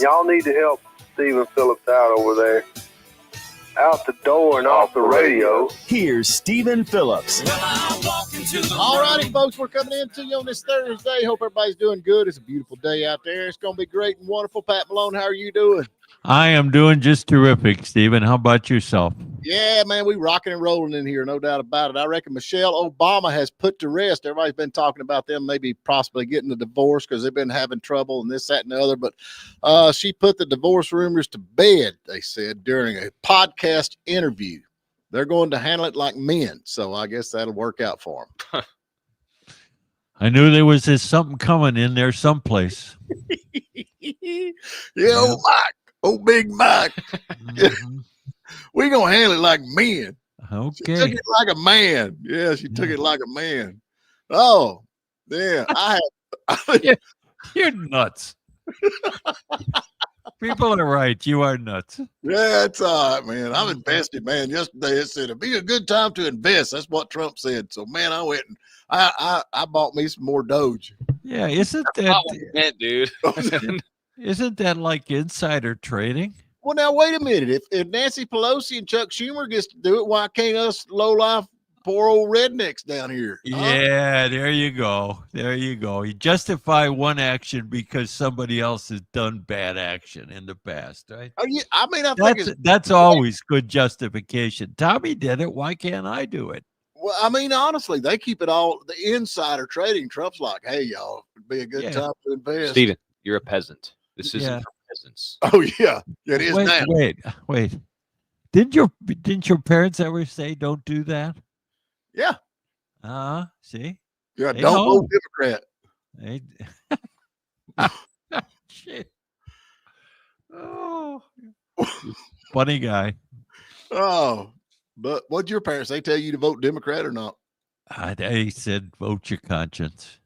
Y'all need to help Stephen Phillips out over there. Out the door and off the radio. Here's Stephen Phillips. All righty, folks, we're coming in to you on this Thursday. Hope everybody's doing good. It's a beautiful day out there. It's going to be great and wonderful. Pat Malone, how are you doing? I am doing just terrific, Stephen. How about yourself? Yeah, man, we rocking and rolling in here, no doubt about it. I reckon Michelle Obama has put to rest. Everybody's been talking about them maybe possibly getting a divorce because they've been having trouble and this, that, and the other. But she put the divorce rumors to bed, they said, during a podcast interview. They're going to handle it like men. So I guess that'll work out for them. I knew there was something coming in there someplace. Yeah, old Mike. Oh, Big Mike. We're going to handle it like men. Okay. She took it like a man. Yeah, she took it like a man. Oh, yeah. You're nuts. People are right. You are nuts. Yeah, it's all right, man. I'm invested, man. Yesterday it said it'd be a good time to invest. That's what Trump said. So, man, I went and I bought me some more Doge. Yeah, isn't that dude? Isn't that like insider trading? Well, now wait a minute. If Nancy Pelosi and Chuck Schumer gets to do it, why can't us low life poor old rednecks down here? Yeah, there you go. There you go. You justify one action because somebody else has done bad action in the past, right? Oh, yeah. I mean, I think that's always good justification. Tommy did it. Why can't I do it? Well, I mean, honestly, they keep it all the insider trading. Trump's like, hey, y'all, it'd be a good time to invest. Stephen, you're a peasant. This isn't for peasants. Oh, yeah. It is now. Wait. Didn't your parents ever say don't do that? Yeah. See? Yeah, don't vote Democrat. Shit. Oh. Funny guy. Oh. But what'd your parents, they tell you to vote Democrat or not? They said vote your conscience.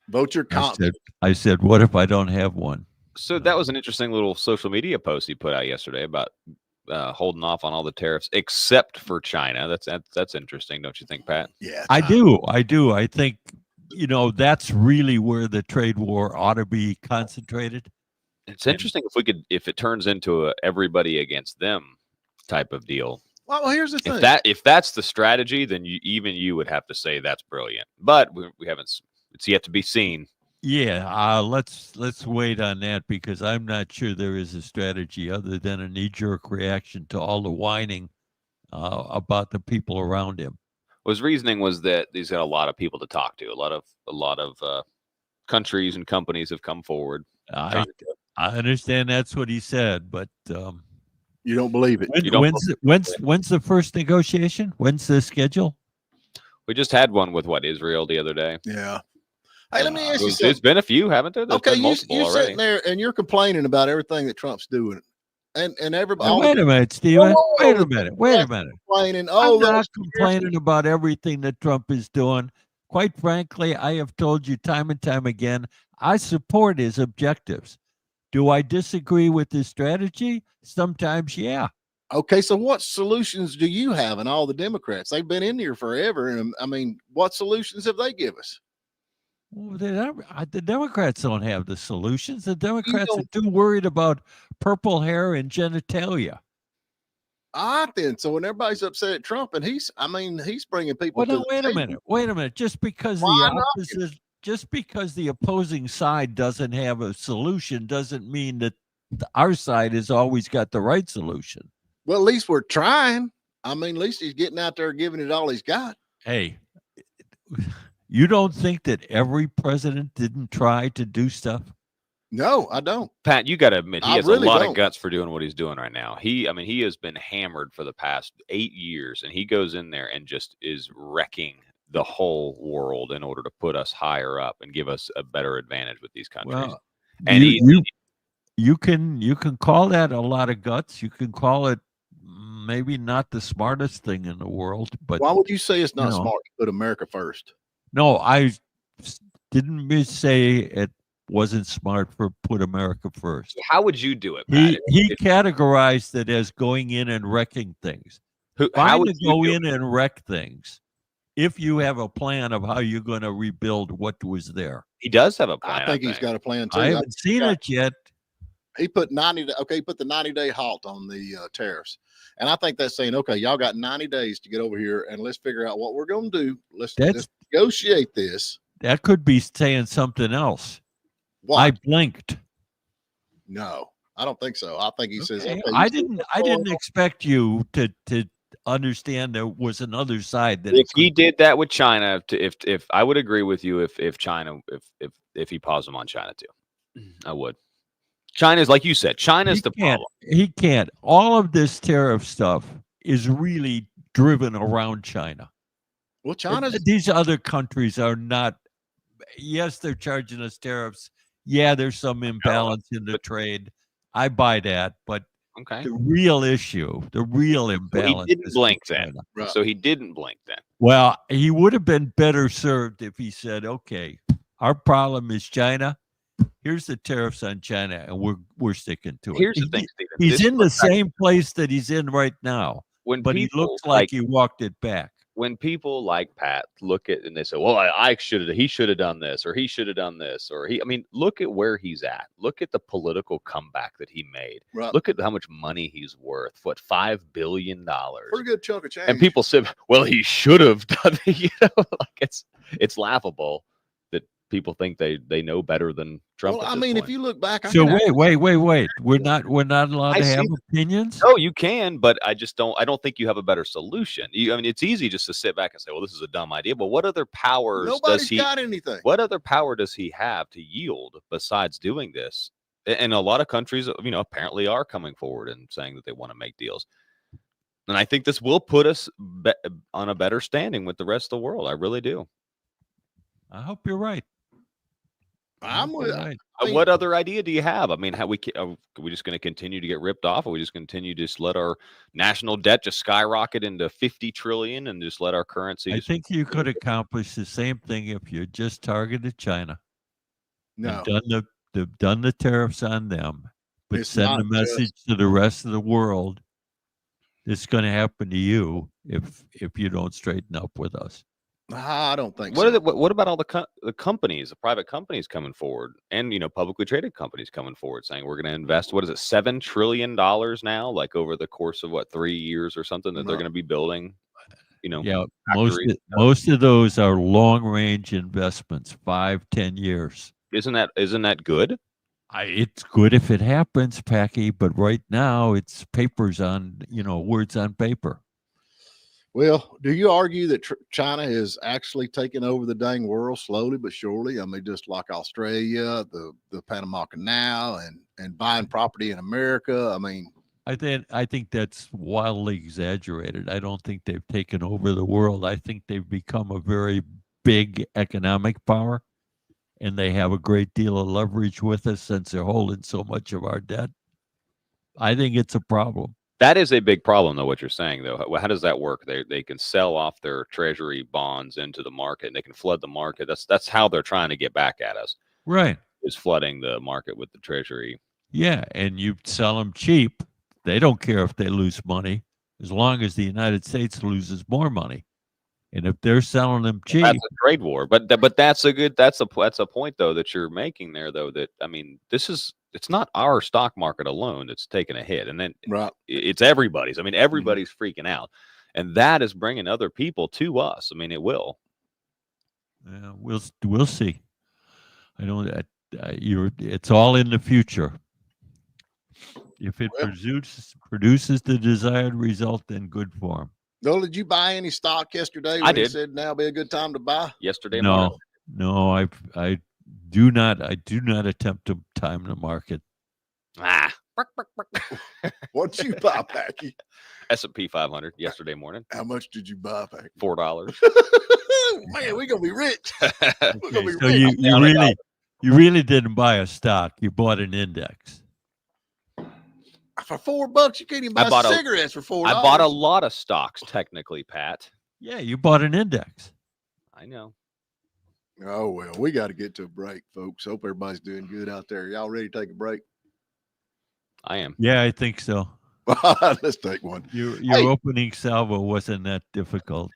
Vote your conscience. I said, what if I don't have one? So that was an interesting little social media post he put out yesterday about holding off on all the tariffs except for China. That's interesting, don't you think, Pat? Yeah, I do. I think that's really where the trade war ought to be concentrated. It's interesting if it turns into a everybody against them type of deal. Well, here's the thing. If that's the strategy, then you would have to say that's brilliant. But we haven't. It's yet to be seen. Yeah, let's wait on that because I'm not sure there is a strategy other than a knee-jerk reaction to all the whining about the people around him. Well, his reasoning was that he's got a lot of people to talk to. A lot of countries and companies have come forward. I understand that's what he said, but you don't believe it. When's the first negotiation? When's the schedule? We just had one with Israel the other day. Yeah. Hey, let me ask you something. There's been a few, haven't there? There's been multiple you're already. Sitting there and you're complaining about everything that Trump's doing, and everybody. Now, wait a minute, Stephen. Wait a minute. Complaining. I'm not complaining about everything that Trump is doing. Quite frankly, I have told you time and time again, I support his objectives. Do I disagree with his strategy? Sometimes, yeah. Okay, so what solutions do you have and all the Democrats? They've been in here forever, and I mean, what solutions have they give us? Well, the Democrats don't have the solutions. The Democrats are too worried about purple hair and genitalia. Then. So when everybody's upset at Trump, and he's bringing people. Well, no, wait a minute. Just because the opposing side doesn't have a solution doesn't mean that our side has always got the right solution. Well, at least we're trying. I mean, at least he's getting out there giving it all he's got. Hey. You don't think that every president didn't try to do stuff? No, I don't. Pat, you got to admit, he has a lot of guts for doing what he's doing right now. He has been hammered for the past 8 years, and he goes in there and just is wrecking the whole world in order to put us higher up and give us a better advantage with these countries. Well, and you can call that a lot of guts. You can call it maybe not the smartest thing in the world, but why would you say it's not smart to put America first? No, I didn't say it wasn't smart for put America first. How would you do it, Pat? He categorized it as going in and wrecking things. How would you go in and wreck things if you have a plan of how you're going to rebuild what was there? He does have a plan. I think he's got a plan too. I haven't seen it yet. He put 90. Okay, he put the 90-day halt on the tariffs, and I think that's saying, okay, y'all got 90 days to get over here, and let's figure out what we're going to do. Let's negotiate this. That could be saying something else. What? I blinked. No, I don't think so. I think he says, okay, I didn't expect you to understand there was another side that if he did that with China, if I would agree with you if China if he paused him on China too, I would. China's like you said, China's the problem. He can't. All of this tariff stuff is really driven around China. Well, these other countries are not. Yes, they're charging us tariffs. Yeah, there's some imbalance in the trade. I buy that, but the real issue, the real imbalance. He didn't blink then. Right. So he didn't blink then. Well, he would have been better served if he said, "Okay, our problem is China. Here's the tariffs on China, and we're sticking to it." Here's the thing, Stephen. He's in the same place that he's in right now, but he looks like he walked it back. When people like Pat look at and they say, "Well, he should have done this, or he should have done this, or he," I mean, look at where he's at. Look at the political comeback that he made. Right. Look at how much money he's worth. What, $5 billion? Pretty good chunk of change. And people say, "Well, he should have done it." You know, like it's laughable that people think they know better than Trump. Well, I mean, if you look back, wait. We're not allowed to have opinions. No, you can, but I don't think you have a better solution. I mean, it's easy just to sit back and say, "Well, this is a dumb idea." But what other powers does he got anything? What other power does he have to yield besides doing this? And a lot of countries, apparently are coming forward and saying that they want to make deals. And I think this will put us on a better standing with the rest of the world. I really do. I hope you're right. I'm with. Right. What other idea do you have? I mean, are we just going to continue to get ripped off? Are we just continue to just let our national debt just skyrocket into 50 trillion and just let our currency? I think you could accomplish the same thing if you just targeted China. No, done the tariffs on them, but send a message to the rest of the world. It's going to happen to you if you don't straighten up with us. I don't think so. What about all the companies, the private companies coming forward, and publicly traded companies coming forward saying we're going to invest? What is it, $7 trillion now? Like over the course of 3 years or something that they're going to be building. Yeah, most of those are long range investments, 5-10 years. Isn't that good? It's good if it happens, Packy. But right now it's papers on words on paper. Well, do you argue that China is actually taking over the dang world slowly but surely? I mean, just like Australia, the Panama Canal, and buying property in America. I mean, I think that's wildly exaggerated. I don't think they've taken over the world. I think they've become a very big economic power, and they have a great deal of leverage with us since they're holding so much of our debt. I think it's a problem. That is a big problem, though, what you're saying, though. How does that work? They can sell off their treasury bonds into the market, and they can flood the market. That's how they're trying to get back at us. Right. Is flooding the market with the treasury. Yeah, and you sell them cheap. They don't care if they lose money, as long as the United States loses more money. And if they're selling them cheap, that's a trade war. But that's a point, though, that you're making there, though. That I mean, it's not our stock market alone that's taking a hit, and then it's everybody's. I mean, everybody's freaking out, and that is bringing other people to us. I mean, it will. Yeah, we'll see. I don't. It's all in the future. If it produces the desired result, then good for them. Noel, did you buy any stock yesterday? I did. Said now be a good time to buy. Yesterday morning. No, I do not attempt to time the market. What'd you buy, Packy? S&P 500 yesterday morning. How much did you buy, Packy? $4. Man, we're gonna be rich. So you really didn't buy a stock. You bought an index. For $4, you can't even buy cigarettes for $4. I bought a lot of stocks, technically, Pat. Yeah, you bought an index. I know. Oh, well, we got to get to a break, folks. Hope everybody's doing good out there. Y'all ready to take a break? I am. Yeah, I think so. Let's take one. Your opening salvo wasn't that difficult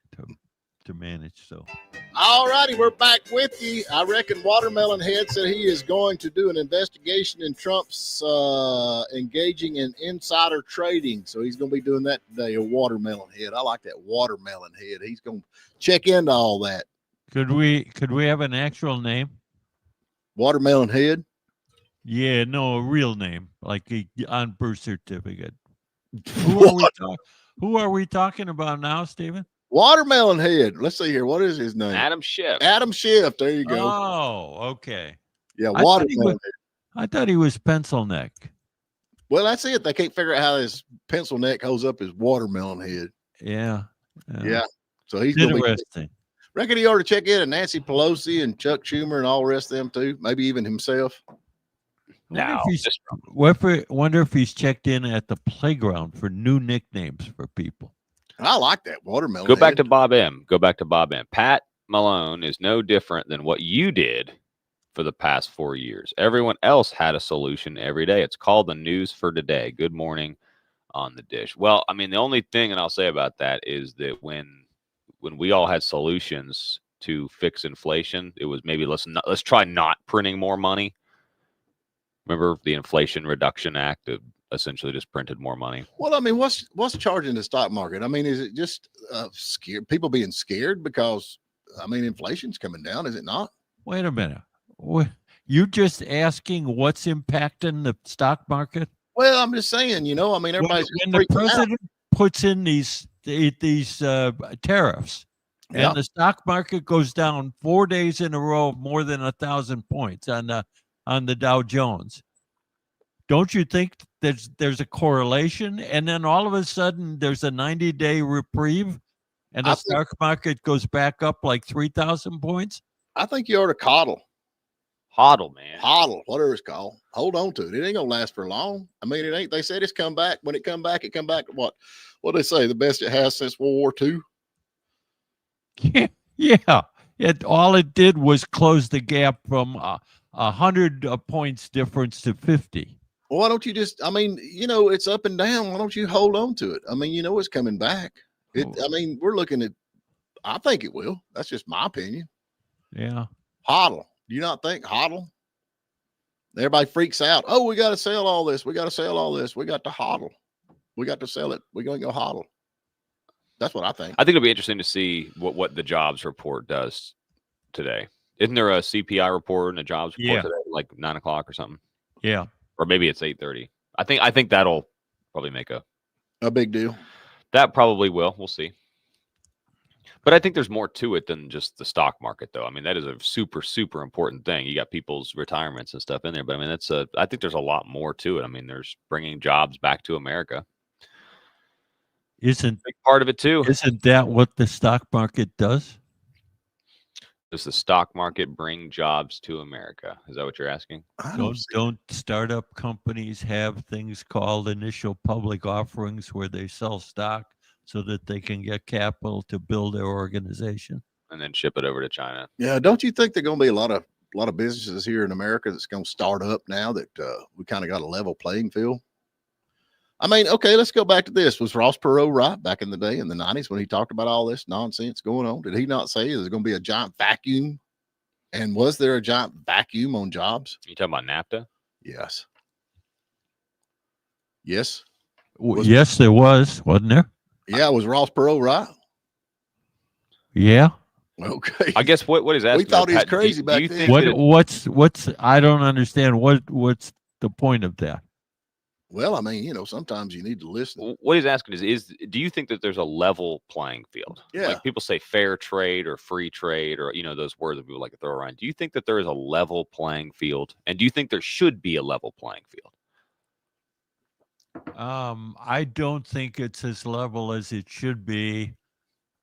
to to manage. So, all righty, we're back with you. I reckon Watermelon Head said he is going to do an investigation in Trump's engaging in insider trading. So he's going to be doing that today, a Watermelon Head. I like that Watermelon Head. He's going to check into all that. could we have an actual name? Watermelon Head? Yeah, no, a real name, like on birth certificate. Who are we talking about now, Stephen? Watermelon Head. Let's see here. What is his name? Adam Schiff. Adam Schiff. There you go. Oh, okay. Yeah, Watermelon Head. I thought he was pencil neck. Well, that's it. They can't figure out how his pencil neck holds up his Watermelon Head. Yeah. Yeah. So he's going to be interesting. Reckon he ought to check in, and Nancy Pelosi and Chuck Schumer and all the rest of them too. Maybe even himself. Wonder if he's checked in at the playground for new nicknames for people. I like that Watermelon. Go back to Bob M. Pat Malone is no different than what you did for the past 4 years. Everyone else had a solution every day. It's called the news for today. Good morning on the dish. Well, I mean, the only thing that I'll say about that is that when we all had solutions to fix inflation, it was maybe let's try not printing more money. Remember the Inflation Reduction Act that essentially just printed more money? Well, I mean, what's charging the stock market? I mean, is it just scared people being scared because I mean inflation's coming down? Is it not? Wait a minute. You just asking what's impacting the stock market? Well, I'm just saying, you know, I mean, everybody's when the president puts in these tariffs, and the stock market goes down 4 days in a row, more than 1,000 points on the Dow Jones. Don't you think there's a correlation? And then all of a sudden there's a 90-day reprieve and the stock market goes back up like 3,000 points? I think you ought to coddle. Hodl, man. Hodl, whatever it's called. Hold on to it. It ain't gonna last for long. I mean, it ain't. They said it's come back. When it come back to what? What they say? The best it has since World War II. Yeah. All it did was close the gap from 100 points difference to 50. Well, why don't you just? I mean, you know, it's up and down. Why don't you hold on to it? I mean, you know, it's coming back. I mean, we're looking at. I think it will. That's just my opinion. Yeah. Hodl. Do you not think hodl? Everybody freaks out. Oh, we got to sell all this. We got to sell all this. We got to hodl. We got to sell it. We're going to go hodl. That's what I think. I think it'll be interesting to see what the jobs report does today. Isn't there a CPI report and a jobs report today, like 9 o'clock or something? Yeah. Or maybe it's 8:30. I think that'll probably make a big deal. That probably will. We'll see. But I think there's more to it than just the stock market, though. I mean, that is a super, super important thing. You got people's retirements and stuff in there, but I mean, I think there's a lot more to it. I mean, there's bringing jobs back to America. Isn't big part of it too? Isn't that what the stock market does? Does the stock market bring jobs to America? Is that what you're asking? Don't startup companies have things called initial public offerings where they sell stock so that they can get capital to build their organization and then ship it over to China? Yeah, don't you think there's going to be a lot of businesses here in America that's going to start up now that we kind of got a level playing field? I mean, okay, let's go back to this. Was Ross Perot right back in the day in the 90s when he talked about all this nonsense going on? Did he not say there's going to be a giant vacuum? And was there a giant vacuum on jobs? You talking about NAFTA? Yes. Yes. Yes, there was, wasn't there? Yeah, was Ross Perot right? Yeah. Okay. I guess what is asking? We thought he was crazy back then. What's I don't understand. What's the point of that? Well, I mean, you know, sometimes you need to listen. What he's asking is do you think that there's a level playing field? Yeah. Like people say fair trade or free trade or, you know, those words that people like to throw around. Do you think that there is a level playing field? And do you think there should be a level playing field? I don't think it's as level as it should be.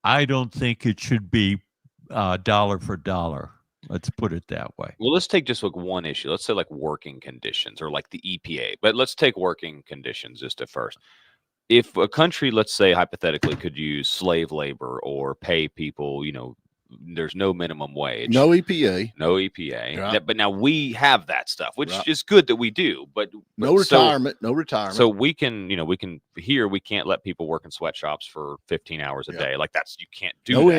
I don't think it should be dollar for dollar. Let's put it that way. Well, let's take just like one issue. Let's say like working conditions or like the EPA. But let's take working conditions just at first. If a country, let's say hypothetically, could use slave labor or pay people, you know, there's no minimum wage, no EPA, right. But now we have that stuff, which right. is good that we do, but no retirement. So we can, we can't let people work in sweatshops for 15 hours a day. Like you can't do no that.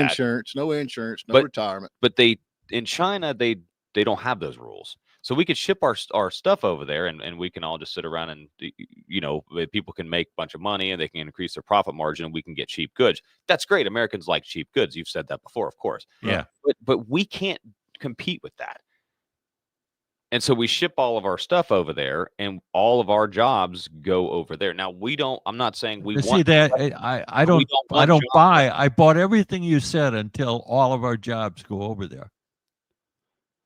No insurance, no retirement. But in China, they don't have those rules. So we could ship our stuff over there, and we can all just sit around and, people can make a bunch of money and they can increase their profit margin, and we can get cheap goods. That's great. Americans like cheap goods. You've said that before, of course. Yeah. But we can't compete with that. And so we ship all of our stuff over there, and all of our jobs go over there. Now I'm not saying we see that I don't buy. I bought everything you said until all of our jobs go over there.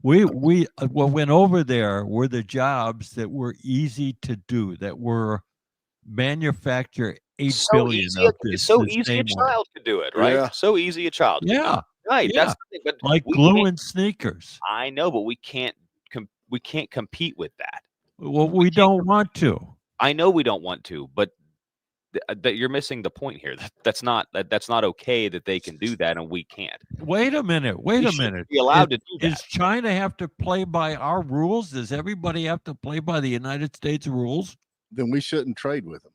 What went over there were the jobs that were easy to do, that were manufacture 8 billion of this. So easy a child could do it, right? Yeah. So easy a child. Yeah. Right. Yeah. That's the thing, but like glue and sneakers. I know, but we can't compete with that. Well, we don't want to. I know we don't want to, but that you're missing the point here. That's not okay that they can do that and we can't. Wait a minute. Be allowed to do that. Does China have to play by our rules? Does everybody have to play by the United States rules? Then we shouldn't trade with them.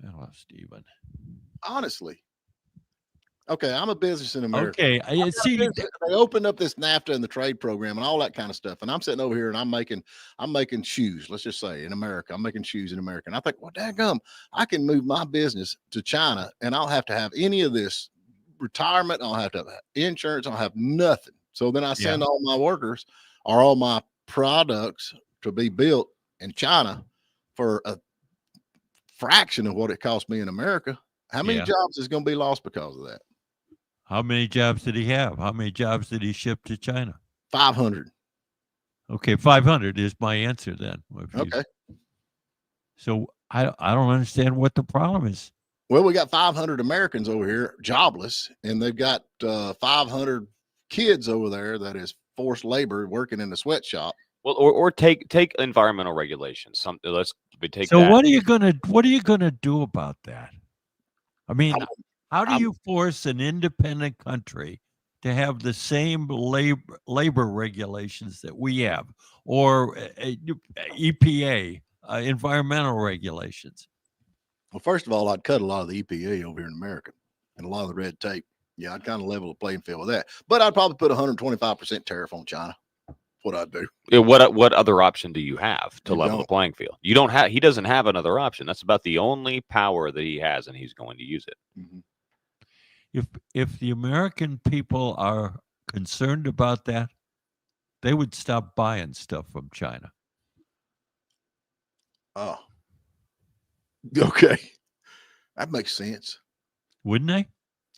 Hello, Stephen. Honestly. Okay, I'm a business in America. Okay, they opened up this NAFTA and the trade program and all that kind of stuff, and I'm sitting over here and I'm making shoes. Let's just say in America, I'm making shoes in America, and I think, well, dadgum, I can move my business to China, and I'll have to have any of this retirement. I'll have to have insurance. I'll have nothing. So then I send all my workers or all my products to be built in China for a fraction of what it cost me in America. How many jobs is going to be lost because of that? How many jobs did he have? How many jobs did he ship to China? 500. Okay, 500 is my answer then. Okay. So I don't understand what the problem is. Well, we got 500 Americans over here jobless, and they've got 500 kids over there that is forced labor working in the sweatshop. Well, or take environmental regulations. Let's take. So what are you gonna do about that? I mean, how do you force an independent country to have the same labor regulations that we have, or EPA environmental regulations? Well, first of all, I'd cut a lot of the EPA over here in America and a lot of the red tape. Yeah, I'd kind of level the playing field with that. But I'd probably put 125% tariff on China. What I'd do. Yeah, what other option do you have to level the playing field? You don't have. He doesn't have another option. That's about the only power that he has, and he's going to use it. Mm-hmm. If the American people are concerned about that, they would stop buying stuff from China. Oh, okay, that makes sense. Wouldn't they?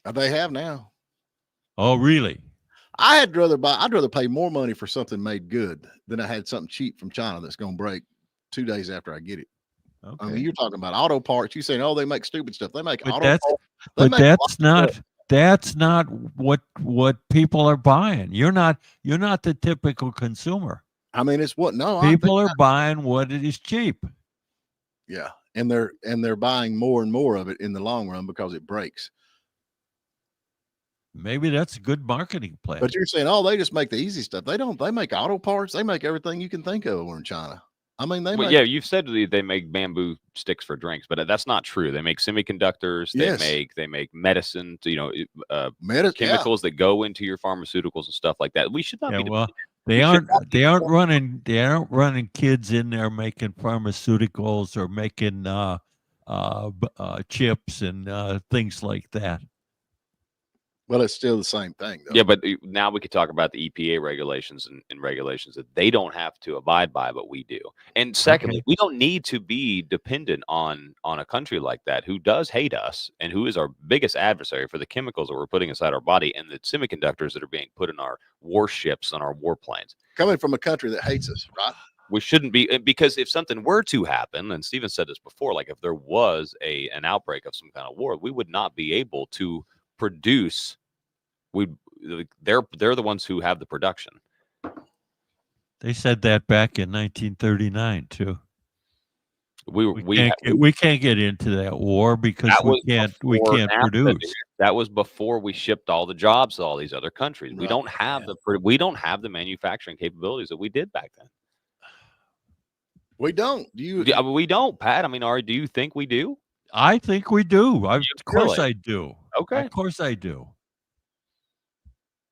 They have now. Oh, really? I'd rather pay more money for something made good than I had something cheap from China that's going to break 2 days after I get it. Okay. I mean, you're talking about auto parts. You saying, oh, they make stupid stuff. They make auto parts. But that's not what people are buying. You're not the typical consumer. I mean, it's what? No, people are buying what it is cheap. Yeah, and they're buying more and more of it in the long run because it breaks. Maybe that's a good marketing plan. But you're saying, oh, they just make the easy stuff. They don't. They make auto parts. They make everything you can think of over in China. I mean, you've said they make bamboo sticks for drinks, but that's not true. They make semiconductors. They make medicine. Chemicals that go into your pharmaceuticals and stuff like that. We should not be. Well, they aren't running kids in there making pharmaceuticals or making chips and things like that. Well, it's still the same thing, though. Yeah, but now we could talk about the EPA regulations and regulations that they don't have to abide by, but we do. And secondly, we don't need to be dependent on a country like that who does hate us and who is our biggest adversary for the chemicals that we're putting inside our body and the semiconductors that are being put in our warships on our warplanes. Coming from a country that hates us, right? We shouldn't be, because if something were to happen, and Stephen said this before, like if there was an outbreak of some kind of war, we would not be able to produce. They're the ones who have the production. They said that back in 1939 too. We can't get into that war because we can't NAFTA, produce. dude. That was before we shipped all the jobs to all these other countries. We don't have the manufacturing capabilities that we did back then. We don't. We don't, Pat. I mean, do you think we do? I think we do. Of course really? I do. Okay. Of course I do.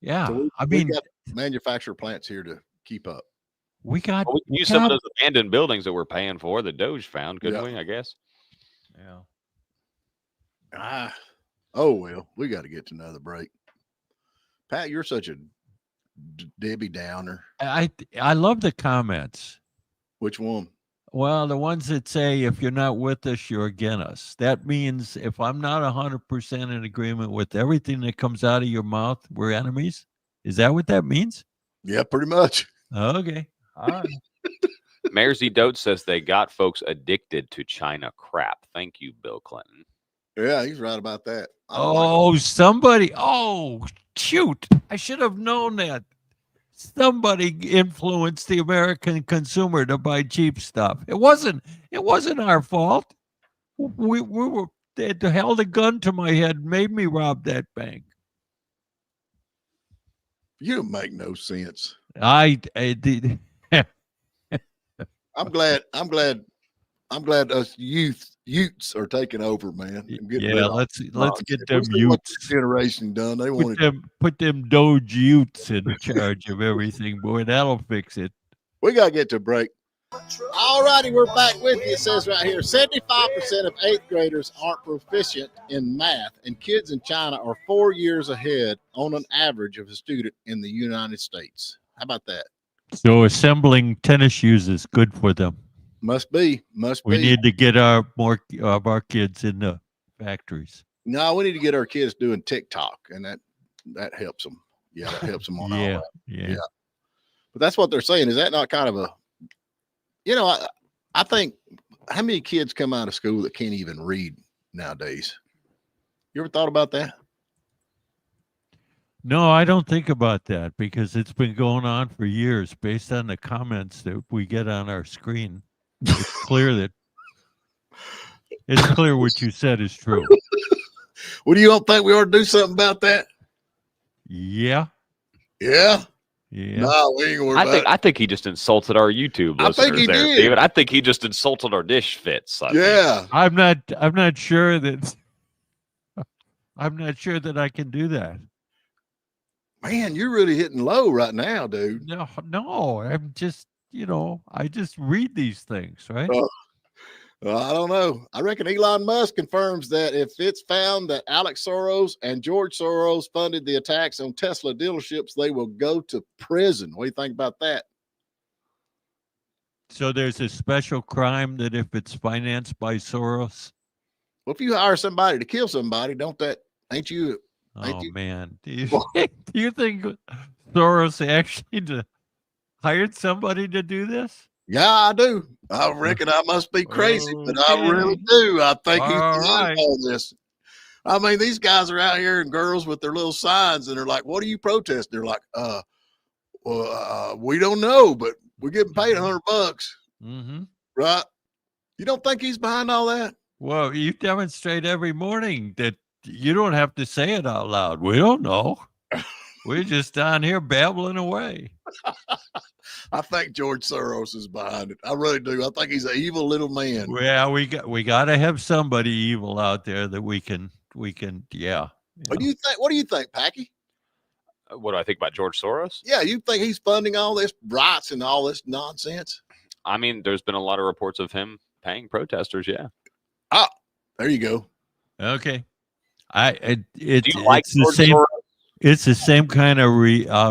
Yeah. So we got manufacturer plants here to keep up. We got we can use some of those abandoned buildings that we're paying for that Doge found, couldn't we? I guess. Yeah. Oh well, we got to get to another break. Pat, you're such a Debbie Downer. I love the comments. Which one? Well, the ones that say if you're not with us, you're against us. That means if I'm not 100% in agreement with everything that comes out of your mouth, we're enemies. Is that what that means? Yeah, pretty much. Okay. All right. Mayor Z. Dote says they got folks addicted to China crap. Thank you, Bill Clinton. Yeah, he's right about that. Somebody. Oh, shoot. I should have known that. Somebody influenced the American consumer to buy cheap stuff. It wasn't our fault. We were, they held a gun to my head, made me rob that bank. You don't make no sense. I did. I'm glad us youths are taking over, man. Yeah, let's get them youths generation done. They put them Doge youths in charge of everything, boy. That'll fix it. We gotta get to break. All righty, we're back with you. It says right here, 75% of 8th graders aren't proficient in math, and kids in China are 4 years ahead on an average of a student in the United States. How about that? So assembling tennis shoes is good for them. Must be. We need to get more of our kids in the factories. No, we need to get our kids doing TikTok, and that helps them. Yeah, that helps them on all that. Yeah. But that's what they're saying. Is that not kind of a, I think, how many kids come out of school that can't even read nowadays? You ever thought about that? No, I don't think about that because it's been going on for years based on the comments that we get on our screen. It's clear what you said is true. Well, do you don't think we ought to do something about that? Yeah. Yeah. Yeah. No, we ain't gonna worry about it. I think he just insulted our YouTube listeners. I think he did. David. I think he just insulted our dish fits. I'm not sure that I can do that. Man, you're really hitting low right now, dude. No, I'm just, I just read these things, right? I don't know. I reckon Elon Musk confirms that if it's found that Alex Soros and George Soros funded the attacks on Tesla dealerships, they will go to prison. What do you think about that? So there's a special crime that if it's financed by Soros? Well, if you hire somebody to kill somebody, ain't you? Man. Do you think Soros actually hired somebody to do this? Yeah, I do. I reckon I must be crazy, but I really do. I think he's behind all this. I mean, these guys are out here and girls with their little signs, and they're like, "What are you protesting?" They're like, we don't know, but we're getting paid $100." Mm-hmm. Right? You don't think he's behind all that? Well, you demonstrate every morning that you don't have to say it out loud. We don't know. We're just down here babbling away. I think George Soros is behind it. I really do. I think he's an evil little man. Well, we got to have somebody evil out there that we can. Yeah. What do you think, Packy? What do I think about George Soros? Yeah, you think he's funding all this riots and all this nonsense? I mean, there's been a lot of reports of him paying protesters. Yeah. Ah, there you go. Okay. Do you like George Soros? It's the same kind of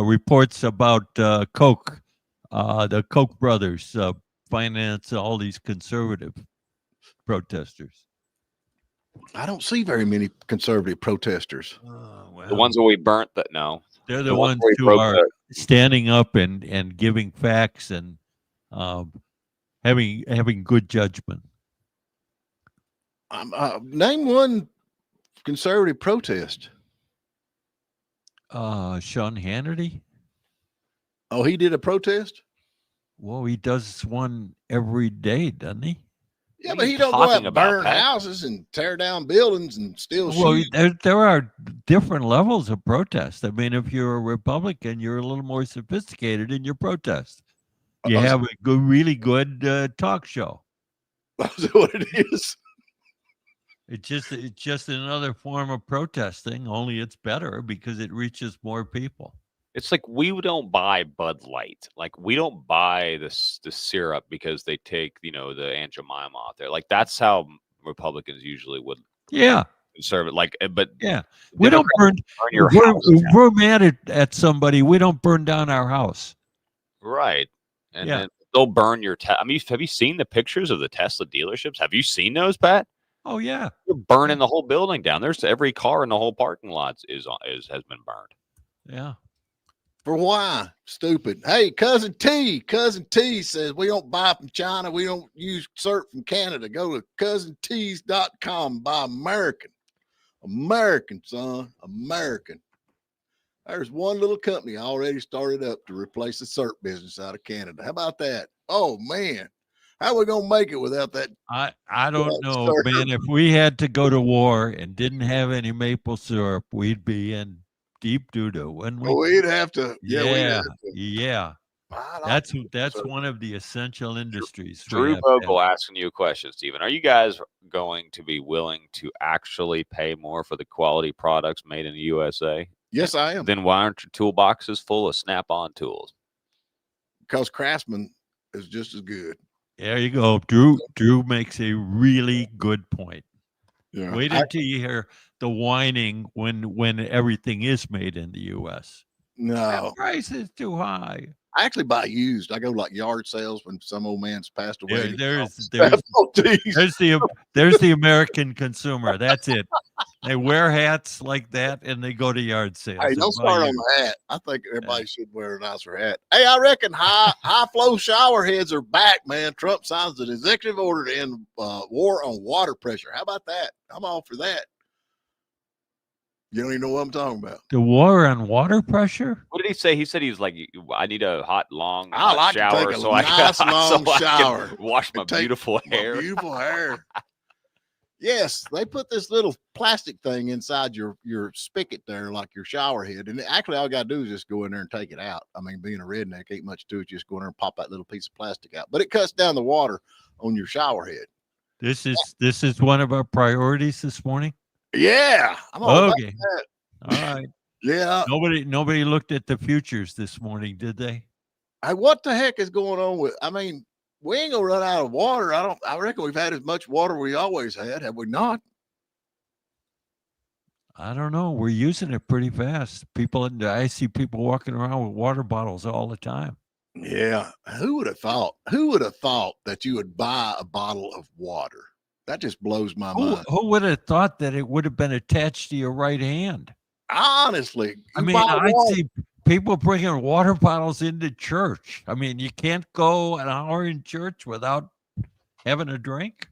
reports about Koch, the Koch brothers finance all these conservative protesters. I don't see very many conservative protesters. The ones that we burnt they're the ones who are standing up and giving facts and having good judgment. Name one conservative protest. Sean Hannity. Oh, he did a protest? Well, he does one every day, doesn't he? Yeah, but he don't go out and burn houses and tear down buildings and steal shoes. There are different levels of protest. I mean, if you're a Republican, you're a little more sophisticated in your protest. You have a really good talk show. That's what it is. It's just another form of protesting, only it's better because it reaches more people. It's like we don't buy Bud Light. Like we don't buy the syrup because they take, the Aunt Jemima out there. Like that's how Republicans usually would serve it. Like, but we don't burn your house. We're mad at somebody. We don't burn down our house. Right. And then they'll burn your I mean, have you seen the pictures of the Tesla dealerships? Have you seen those, Pat? Oh yeah. They're burning the whole building down. There's every car in the whole parking lot has been burned. Yeah. For why? Stupid. Hey, Cousin T says we don't buy from China. We don't use syrup from Canada. Go to cousintees.com. Buy American. American, son. American. There's one little company already started up to replace the syrup business out of Canada. How about that? Oh, man. How are we going to make it without that? I don't know, man. If we had to go to war and didn't have any maple syrup, we'd be in deep doo-doo, wouldn't we? We'd have to. Yeah. That's one of the essential industries. Drew Bogle asking you a question, Stephen. Are you guys going to be willing to actually pay more for the quality products made in the USA? Yes, I am. Then why aren't your toolboxes full of Snap-on tools? Because Craftsman is just as good. There you go. Drew makes a really good point. Yeah. Wait until you hear the whining when everything is made in the U.S. No. The price is too high. I actually buy used. I go like yard sales when some old man's passed away. There's the American consumer. That's it. They wear hats like that and they go to yard sales. Hey, don't start on the hat. I think everybody should wear a nicer hat. Hey, I reckon high flow shower heads are back, man. Trump signs an executive order to end war on water pressure. How about that? I'm all for that. You don't even know what I'm talking about. The war on water pressure? What did he say? He said he's like, I need a hot, long shower shower so I can wash my beautiful hair. My beautiful hair. Yes, they put this little plastic thing inside your spigot there, like your shower head. And actually, all you got to do is just go in there and take it out. I mean, being a redneck, ain't much to it. Just go in there and pop that little piece of plastic out. But it cuts down the water on your shower head. This is one of our priorities this morning. Yeah. I'm all okay. All right. Yeah. Nobody looked at the futures this morning, did they? Hey, what the heck is going on with? I mean, we ain't gonna run out of water. I reckon we've had as much water we always had, have we not? I don't know. We're using it pretty fast. I see people walking around with water bottles all the time. Yeah. Who would have thought? Who would have thought that you would buy a bottle of water? That just blows my mind. Who would have thought that it would have been attached to your right hand? Honestly, I mean, I see people bringing water bottles into church. I mean, you can't go an hour in church without having a drink.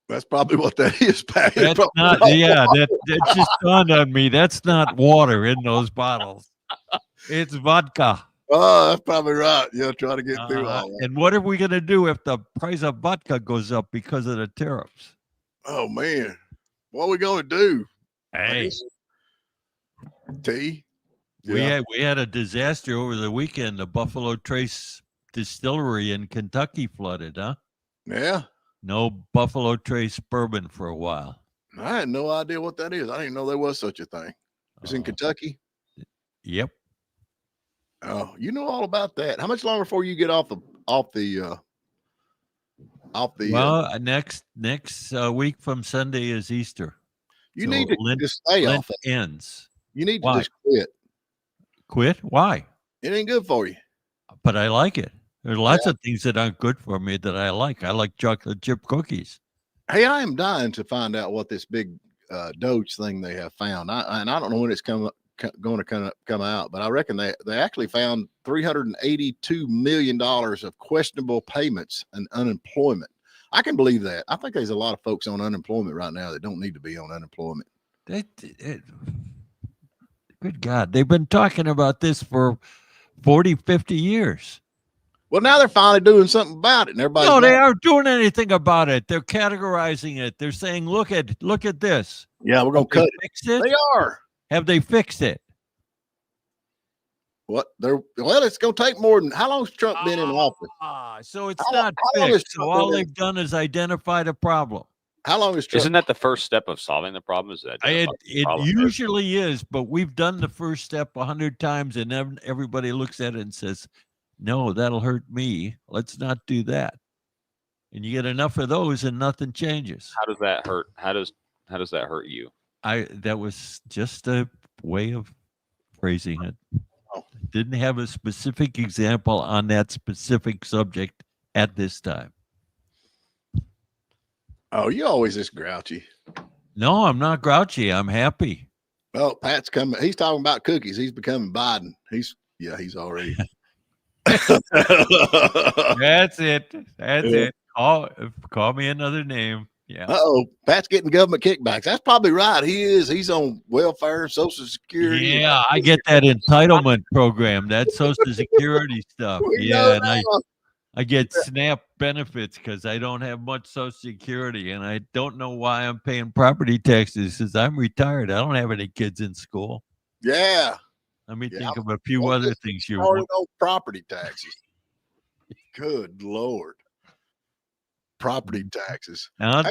That's probably what that is, Pat. That's not. Yeah, that just dawned on me. That's not water in those bottles. It's vodka. Oh, that's probably right. Yeah, try to get through all that. And what are we going to do if the price of vodka goes up because of the tariffs? Oh, man. What are we going to do? Hey. Tea? Yeah. We had a disaster over the weekend. The Buffalo Trace distillery in Kentucky flooded, huh? Yeah. No Buffalo Trace bourbon for a while. I had no idea what that is. I didn't know there was such a thing. It's in Kentucky? Yep. Oh, you know all about that. How much longer before you get off the well, next week from Sunday is Easter. You need to just stay off it. Ends. You need to just quit. Quit? Why? It ain't good for you. But I like it. There are lots of things that aren't good for me that I like. I like chocolate chip cookies. Hey, I am dying to find out what this big Doge thing they have found. I don't know when it's going to come out, but I reckon they actually found $382 million of questionable payments and unemployment. I can believe that. I think there's a lot of folks on unemployment right now that don't need to be on unemployment. Good God. They've been talking about this for 40, 50 years. Well, now they're finally doing something about it, and everybody's No, they mad. aren't doing anything about it. They're categorizing it. They're saying, look at this. Yeah, we're gonna Have they cut it. fixed it? They are. Have they fixed it? What? Well, it's gonna take more than how long's Trump been in office? So it's How not long has fixed. So Trump all been in- they've done is identified a problem. How long is Trump? Isn't that the first step of solving the problem? Is that It usually is, but we've done the first step 100 times, and then everybody looks at it and says, "No, that'll hurt me. Let's not do that." And you get enough of those, and nothing changes. How does that hurt? How does that hurt you? That was just a way of phrasing it. Oh. Didn't have a specific example on that specific subject at this time. Oh, you always this grouchy. No, I'm not grouchy. I'm happy. Well, Pat's coming. He's talking about cookies. He's becoming Biden. He's already. That's it. That's it. Call me another name. Yeah. Uh-oh, Pat's getting government kickbacks. That's probably right. He is. He's on welfare, Social Security. Yeah, I get that entitlement program, that Social Security stuff. Yeah, and I get SNAP benefits because I don't have much Social Security, and I don't know why I'm paying property taxes because I'm retired. I don't have any kids in school. Yeah. Let me think of a few other things you want. want. Property taxes. Good Lord. Property taxes. Now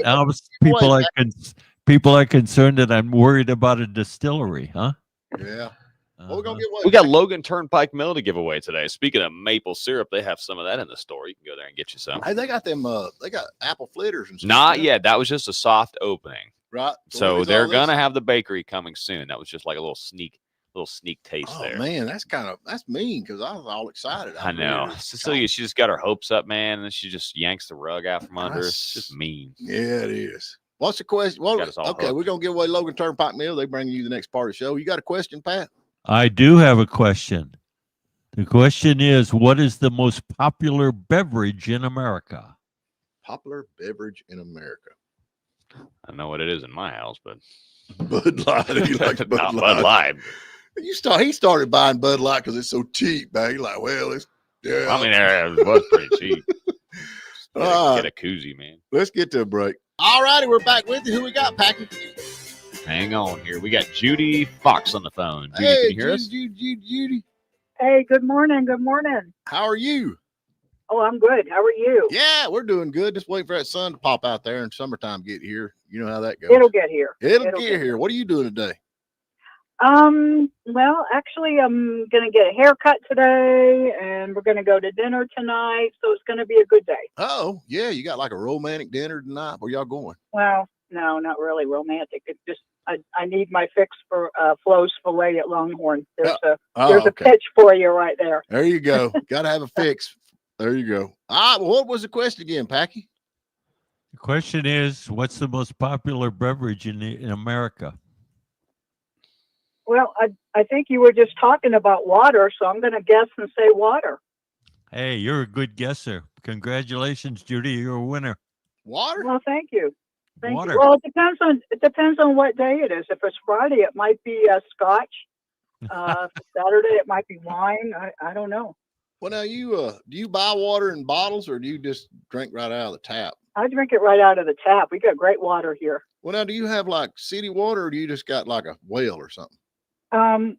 people are concerned that I'm worried about a distillery, huh? Yeah. Well, we're gonna get we got Logan Turnpike Mill to give away today. Speaking of maple syrup, they have some of that in the store. You can go there and get you some. Hey, they got them. They got apple fritters and stuff. Not yet. That was just a soft opening. Right. So they're gonna have the bakery coming soon. That was just like a little sneak taste there. Oh man, that's mean because I was all excited. I know. Cecilia, she just got her hopes up, man, and then she just yanks the rug out from under us. It's just mean. Yeah, it is. What's the question? Well, okay, we're gonna give away Logan Turnpike Mill. They bring you the next part of the show. You got a question, Pat? I do have a question. The question is, what is the most popular beverage in America? Popular beverage in America. I know what it is in my house, but Bud Light. He likes Bud Light. He started buying Bud Light because it's so cheap, man. He's like, well, it's yeah. I mean, it was pretty cheap. Get a koozie, man. Let's get to a break. All righty, we're back with you. Who we got, Packy? Hang on here. We got Judy Fox on the phone. Judy, hey, can you hear us? Judy. Hey, good morning. Good morning. How are you? Oh, I'm good. How are you? Yeah, we're doing good. Just waiting for that sun to pop out there and summertime get here. You know how that goes. It'll get here. It'll get here. What are you doing today? Well, actually, I'm going to get a haircut today, and we're going to go to dinner tonight, so it's going to be a good day. Oh, yeah, you got like a romantic dinner tonight. Where y'all going? Well, no, not really romantic. It's just I need my fix for Flo's Filet at Longhorn. There's a pitch for you right there. There you go. Got to have a fix. There you go. Well, what was the question again, Packy? The question is, what's the most popular beverage in America? Well, I think you were just talking about water, so I'm going to guess and say water. Hey, you're a good guesser. Congratulations, Judy. You're a winner. Water? Well, thank you. Water. Well, it depends on what day it is. If it's Friday, it might be Scotch. Saturday, it might be wine. I don't know. Well, now do you buy water in bottles or do you just drink right out of the tap? I drink it right out of the tap. We got great water here. Well, now do you have like city water or do you just got like a well or something?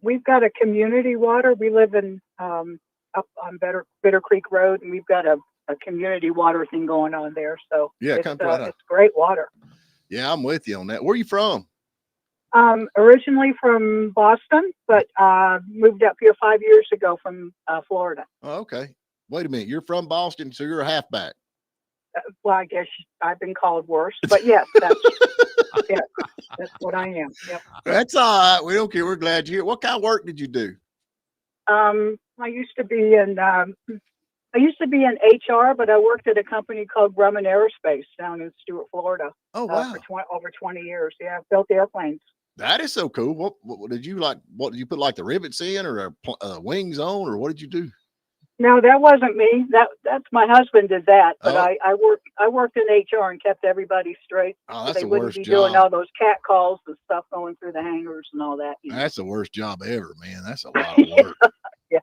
We've got a community water. We live in up on Bitter Creek Road, and we've got a community water thing going on there. So yeah, it's great water. Yeah, I'm with you on that. Where are you from? Originally from Boston, but moved up here 5 years ago from Florida. Oh, okay. Wait a minute. You're from Boston, so you're a halfback. Well, I guess I've been called worse, but yes, that's what I am. Yep. That's all right. We don't care. We're glad you're here. What kind of work did you do? I used to be in HR, but I worked at a company called Grumman Aerospace down in Stuart, Florida. Oh wow! For over 20 years. Yeah, built airplanes. That is so cool. What did you like? What did you put like the rivets in, or wings on, or what did you do? No, that wasn't me. That's my husband did that. But I worked in HR and kept everybody straight. Oh, that's so the they wouldn't worst be job. doing all those cat calls and stuff going through the hangars and all that. That's the worst job ever, man. That's a lot of work. Yeah.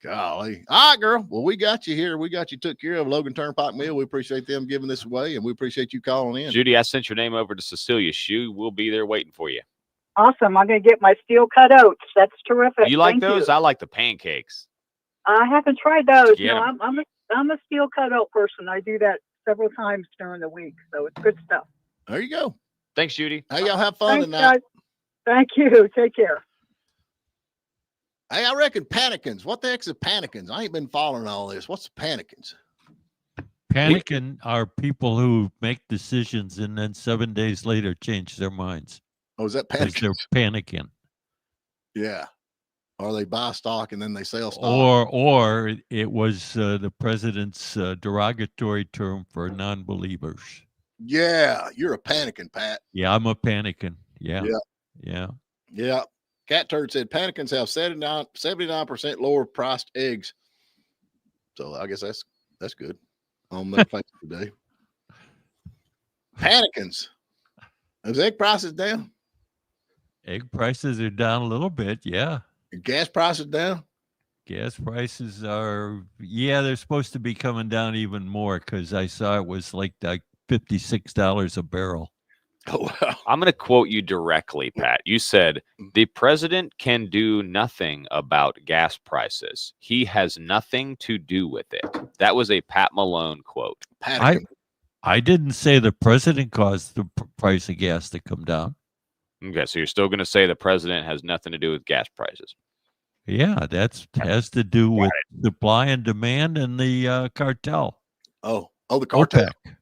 Golly. All right, girl. Well, we got you here. We got you took care of. Logan Turnpike Mill. We appreciate them giving this away, and we appreciate you calling in. Judy, I sent your name over to Cecilia. She will be there waiting for you. Awesome. I'm going to get my steel cut oats. That's terrific. You like Thank those? You. I like the pancakes. I haven't tried those. Get No, 'em. I'm a steel cut oat person. I do that several times during the week, so it's good stuff. There you go. Thanks, Judy. Hey, y'all have fun Thanks, tonight. guys. Thank you. Take care. Hey, I reckon panicans. What the heck's a panicans? I ain't been following all this. What's the panicans? Panicking are people who make decisions and then 7 days later change their minds Oh, is that because panicans? they're panicking. Yeah. Or they buy stock and then they sell stock. Or it was the president's derogatory term for non-believers. Yeah, you're a panicking, Pat. Yeah, I'm a panicking. Yeah. Yeah. Yeah. Yeah. Cat Turd said panicans have 79% lower priced eggs. So I guess that's good on their face today. Panicans. Those egg prices down? Egg prices are down a little bit. Yeah. Gas prices down? Gas prices are, they're supposed to be coming down even more because I saw it was like $56 a barrel. Oh, wow. I'm going to quote you directly, Pat. You said, the president can do nothing about gas prices. He has nothing to do with it. That was a Pat Malone quote. I didn't say the president caused the price of gas to come down. Okay, so you're still going to say the president has nothing to do with gas prices. Yeah, has to do with supply and demand and the cartel. Oh, the cartel. OPEC.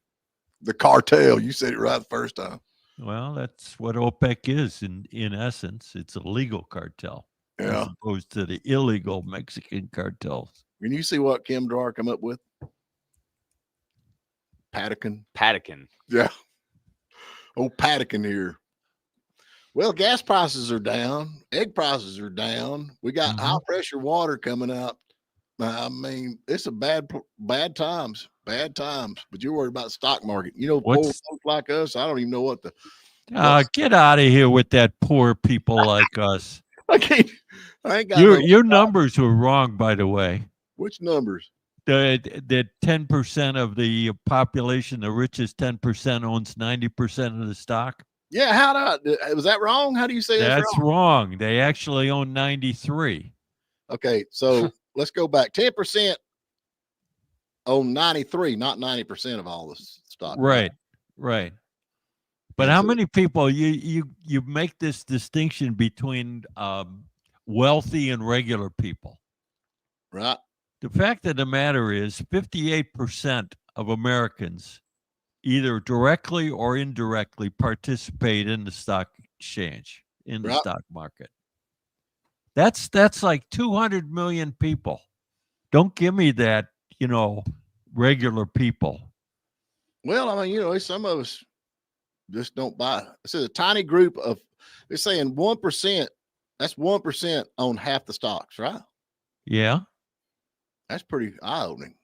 The cartel. You said it right the first time. Well, that's what OPEC is in essence. It's a legal cartel as opposed to the illegal Mexican cartels. Can you see what Kim Drar come up with? Patakin. Yeah. Oh, Patakin here. Well, gas prices are down. Egg prices are down. We got high pressure water coming out. I mean, it's a bad times. But you're worried about the stock market. You know, poor folks like us, I don't even know what the. Get out of here with that poor people like us. I ain't got your numbers were wrong, by the way. Which numbers? The 10% of the population, the richest 10% owns 90% of the stock. Yeah, was that wrong? How do you say that's wrong? They actually own 93. Okay, so let's go back. 10% own 93, not 90% of all the stock. Right. But how many people you make this distinction between wealthy and regular people? Right. The fact of the matter is 58% of Americans either directly or indirectly participate in the stock exchange, in the stock market. That's like 200 million people. Don't give me that, regular people. Well, I mean, some of us just don't buy. It's a tiny group of, they're saying 1%, that's 1% on half the stocks, right? Yeah. That's pretty eye-opening.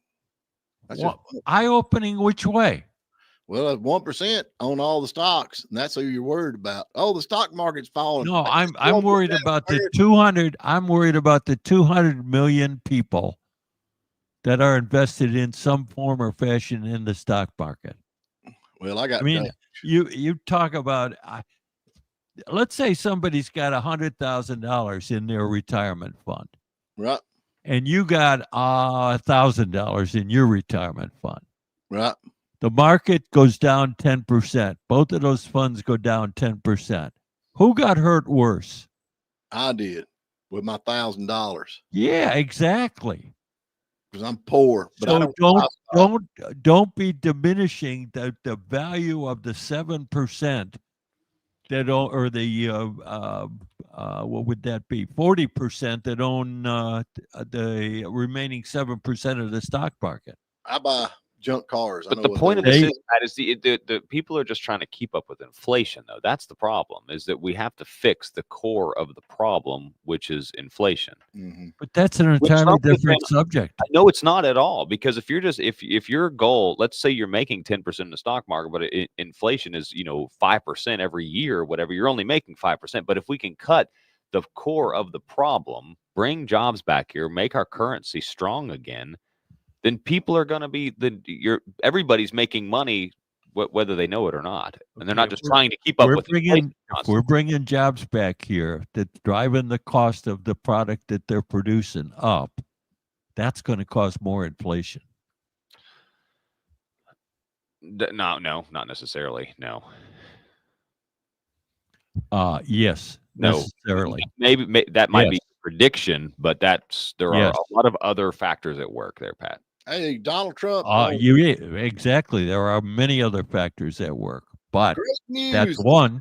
Eye-opening which way? Well, 1% on all the stocks, and that's who you're worried about. Oh, the stock market's falling. No, I'm worried about the 200. I'm worried about the 200 million people that are invested in some form or fashion in the stock market. Well, you talk about. Let's say somebody's got $100,000 in their retirement fund, right? And you got $1,000 in your retirement fund, right? The market goes down 10%. Both of those funds go down 10%. Who got hurt worse? I did with my $1,000. Yeah, exactly. Because I'm poor. But so don't be diminishing the value of the 7% that own, or the what would that be? 40% that own the remaining 7% of the stock market. I buy junk cars. But the point of this is the people are just trying to keep up with inflation, though. That's the problem, is that we have to fix the core of the problem, which is inflation. Mm-hmm. But that's an entirely different subject. No, it's not at all. Because if you're just if your goal, let's say you're making 10% in the stock market, but inflation is 5% every year or whatever, you're only making 5%. But if we can cut the core of the problem, bring jobs back here, make our currency strong again, then people are going to be everybody's making money whether they know it or not, and they're not just trying to keep up with inflation. If we're bringing jobs back here, that's driving the cost of the product that they're producing up. That's going to cause more inflation. No, not necessarily. No. Yes, no, necessarily. Maybe that might be a prediction, but there are a lot of other factors at work there, Pat. Hey, Donald Trump. Exactly. There are many other factors at work, but great news. That's one.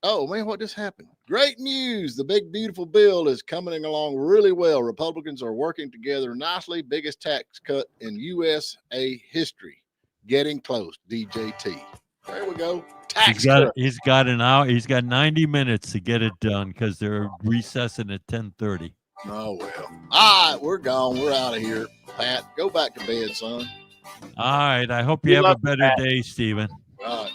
Oh man, what just happened? Great news. The big, beautiful bill is coming along really well. Republicans are working together nicely. Biggest tax cut in USA history. Getting close. DJT. There we go. He's got an hour. He's got 90 minutes to get it done because they're recessing at 10:30. Oh well. All right, we're gone. We're out of here. Pat, go back to bed, son. All right. I hope you have a better day, Stephen. All right.